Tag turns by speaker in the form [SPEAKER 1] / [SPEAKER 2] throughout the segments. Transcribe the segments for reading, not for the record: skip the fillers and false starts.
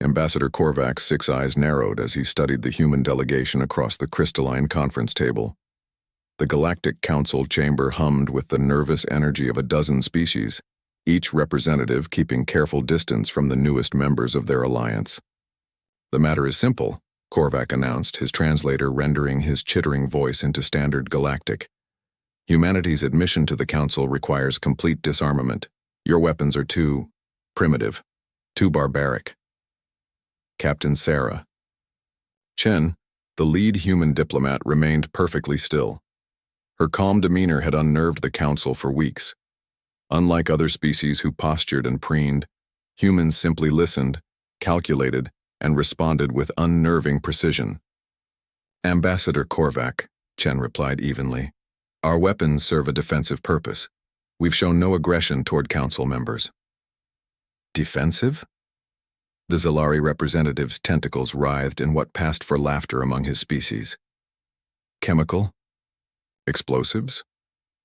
[SPEAKER 1] Ambassador Korvac's 6 eyes narrowed as he studied the human delegation across the crystalline conference table. The Galactic Council chamber hummed with the nervous energy of a dozen species, each representative keeping careful distance from the newest members of their alliance. "The matter is simple," Korvac announced, his translator rendering his chittering voice into standard galactic. "Humanity's admission to the Council requires complete disarmament. Your weapons are too primitive, too barbaric." Captain Sarah. Chen, the lead human diplomat, remained perfectly still. Her calm demeanor had unnerved the Council for weeks. Unlike other species who postured and preened, humans simply listened, calculated, and responded with unnerving precision. "Ambassador Korvac," Chen replied evenly, "our weapons serve a defensive purpose. We've shown no aggression toward Council members." "Defensive?" The Zalari representative's tentacles writhed in what passed for laughter among his species. "Chemical? Explosives?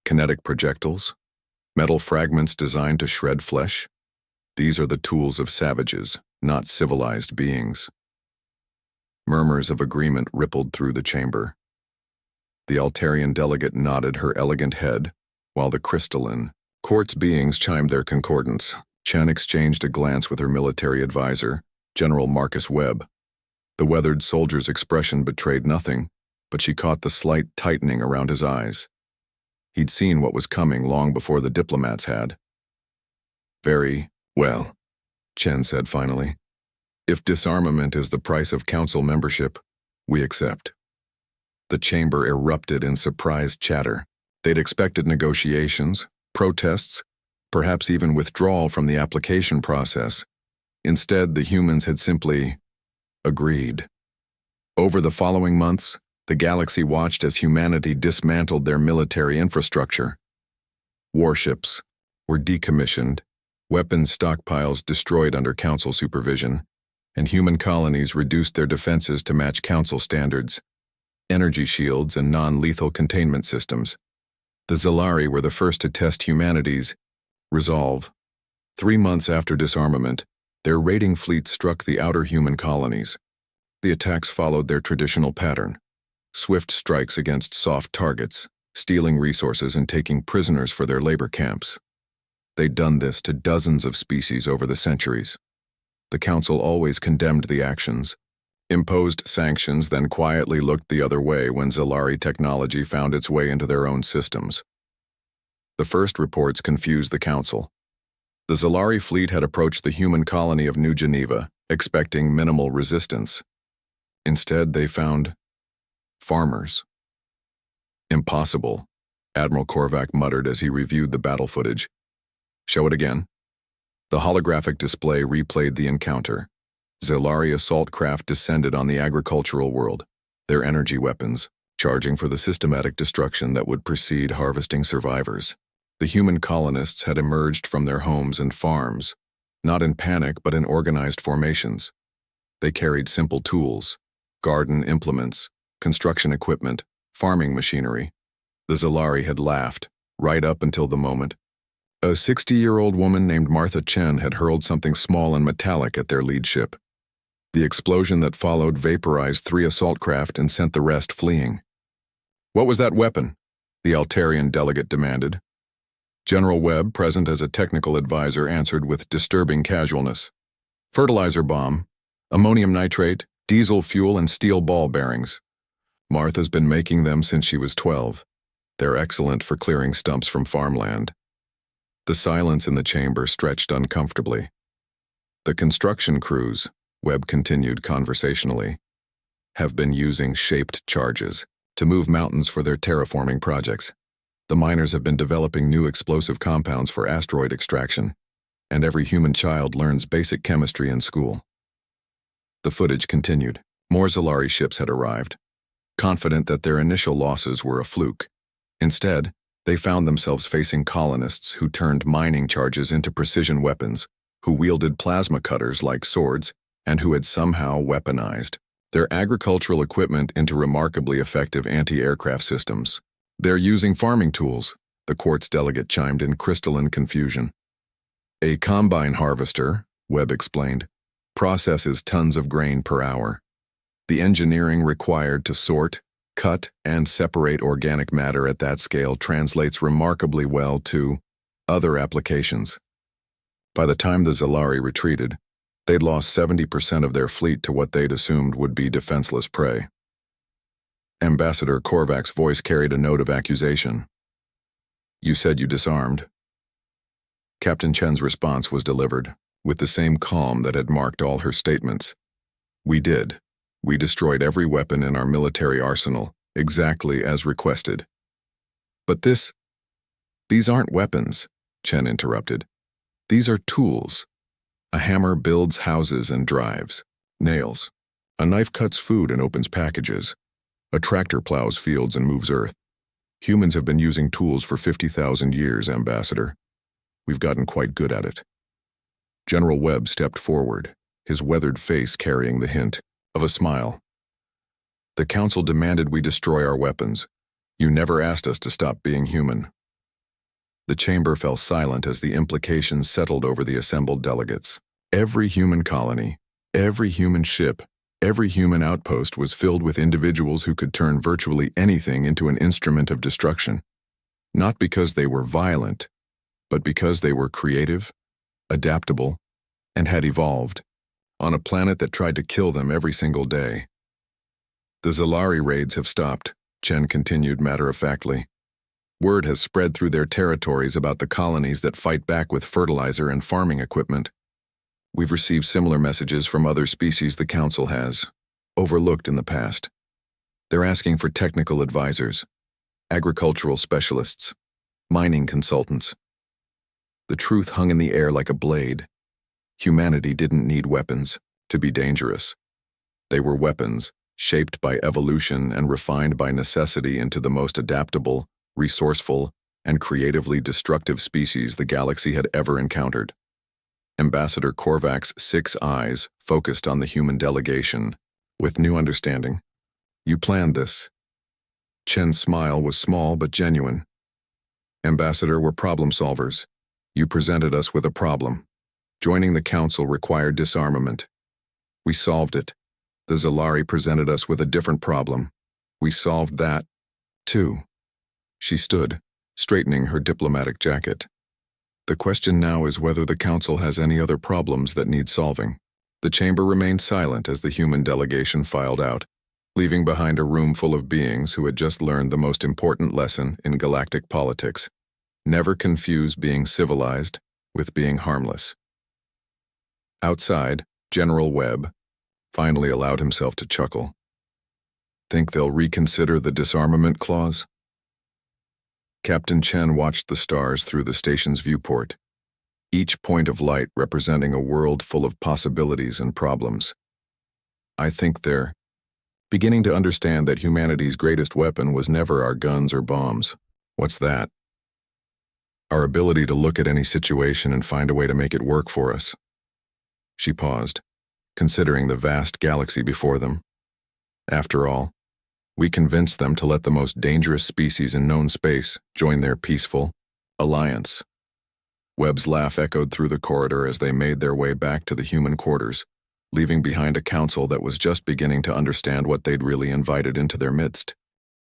[SPEAKER 1] Kinetic projectiles? Metal fragments designed to shred flesh? These are the tools of savages, not civilized beings." Murmurs of agreement rippled through the chamber. The Altarian delegate nodded her elegant head, while the crystalline, quartz beings chimed their concordance. Chen exchanged a glance with her military advisor, General Marcus Webb. The weathered soldier's expression betrayed nothing, but she caught the slight tightening around his eyes. He'd seen what was coming long before the diplomats had. "Very well," Chen said finally. "If disarmament is the price of Council membership, we accept." The chamber erupted in surprised chatter. They'd expected negotiations, protests, perhaps even withdrawal from the application process. Instead, the humans had simply agreed. Over the following months, the galaxy watched as humanity dismantled their military infrastructure. Warships were decommissioned, weapons stockpiles destroyed under Council supervision, and human colonies reduced their defenses to match Council standards, energy shields and non-lethal containment systems. The Zalari were the first to test humanity's resolve. 3 months after disarmament, their raiding fleet struck the outer human colonies. The attacks followed their traditional pattern: swift strikes against soft targets, stealing resources and taking prisoners for their labor camps. They'd done this to dozens of species over the centuries. The Council always condemned the actions, imposed sanctions, then quietly looked the other way when Zalari technology found its way into their own systems. The first reports confused the Council. The Zalari fleet had approached the human colony of New Geneva, expecting minimal resistance. Instead, they found farmers. "Impossible," Admiral Korvac muttered as he reviewed the battle footage. "Show it again." The holographic display replayed the encounter. Zalari assault craft descended on the agricultural world, their energy weapons, charging for the systematic destruction that would precede harvesting survivors. The human colonists had emerged from their homes and farms, not in panic but in organized formations. They carried simple tools, garden implements, construction equipment, farming machinery. The Zalari had laughed, right up until the moment. A 60-year-old woman named Martha Chen had hurled something small and metallic at their lead ship. The explosion that followed vaporized 3 assault craft and sent the rest fleeing. "What was that weapon?" the Altarian delegate demanded. General Webb, present as a technical advisor, answered with disturbing casualness. "Fertilizer bomb, ammonium nitrate, diesel fuel, and steel ball bearings. Martha's been making them since she was 12. They're excellent for clearing stumps from farmland." The silence in the chamber stretched uncomfortably. "The construction crews," Webb continued conversationally, "have been using shaped charges to move mountains for their terraforming projects. The miners have been developing new explosive compounds for asteroid extraction, and every human child learns basic chemistry in school." The footage continued. More Zalari ships had arrived, confident that their initial losses were a fluke. Instead, they found themselves facing colonists who turned mining charges into precision weapons, who wielded plasma cutters like swords, and who had somehow weaponized their agricultural equipment into remarkably effective anti-aircraft systems. "They're using farming tools," the Quartz delegate chimed in crystalline confusion. "A combine harvester," Webb explained, processes tons of grain per hour. The engineering required to sort, cut, and separate organic matter at that scale translates remarkably well to other applications. By the time the Zalari retreated, they'd lost 70% of their fleet to what they'd assumed would be defenseless prey. Ambassador Korvac's voice carried a note of accusation. "You said you disarmed." Captain Chen's response was delivered, with the same calm that had marked all her statements. "We did. We destroyed every weapon in our military arsenal, exactly as requested." "But these aren't weapons," Chen interrupted. "These are tools. A hammer builds houses and drives nails. A knife cuts food and opens packages. A tractor plows fields and moves earth. Humans have been using tools for 50,000 years, Ambassador. We've gotten quite good at it." General Webb stepped forward, his weathered face carrying the hint of a smile. "The Council demanded we destroy our weapons. You never asked us to stop being human." The chamber fell silent as the implications settled over the assembled delegates. Every human colony, every human ship, every human outpost was filled with individuals who could turn virtually anything into an instrument of destruction. Not because they were violent, but because they were creative, adaptable, and had evolved on a planet that tried to kill them every single day. "The Zalari raids have stopped," Chen continued matter-of-factly. "Word has spread through their territories about the colonies that fight back with fertilizer and farming equipment. We've received similar messages from other species the Council has overlooked in the past. They're asking for technical advisors, agricultural specialists, mining consultants." The truth hung in the air like a blade. Humanity didn't need weapons to be dangerous. They were weapons, shaped by evolution and refined by necessity into the most adaptable, resourceful, and creatively destructive species the galaxy had ever encountered. Ambassador Korvac's 6 eyes focused on the human delegation, with new understanding. "You planned this." Chen's smile was small but genuine. "Ambassador, we're problem solvers. You presented us with a problem. Joining the Council required disarmament. We solved it. The Zalari presented us with a different problem. We solved that, too." She stood, straightening her diplomatic jacket. "The question now is whether the Council has any other problems that need solving." The chamber remained silent as the human delegation filed out, leaving behind a room full of beings who had just learned the most important lesson in galactic politics: never confuse being civilized with being harmless. Outside, General Webb finally allowed himself to chuckle. "Think they'll reconsider the disarmament clause?" Captain Chen watched the stars through the station's viewport, each point of light representing a world full of possibilities and problems. "I think they're beginning to understand that humanity's greatest weapon was never our guns or bombs." "What's that?" "Our ability to look at any situation and find a way to make it work for us." She paused, considering the vast galaxy before them. "After all, we convinced them to let the most dangerous species in known space join their peaceful alliance." Webb's laugh echoed through the corridor as they made their way back to the human quarters, leaving behind a council that was just beginning to understand what they'd really invited into their midst.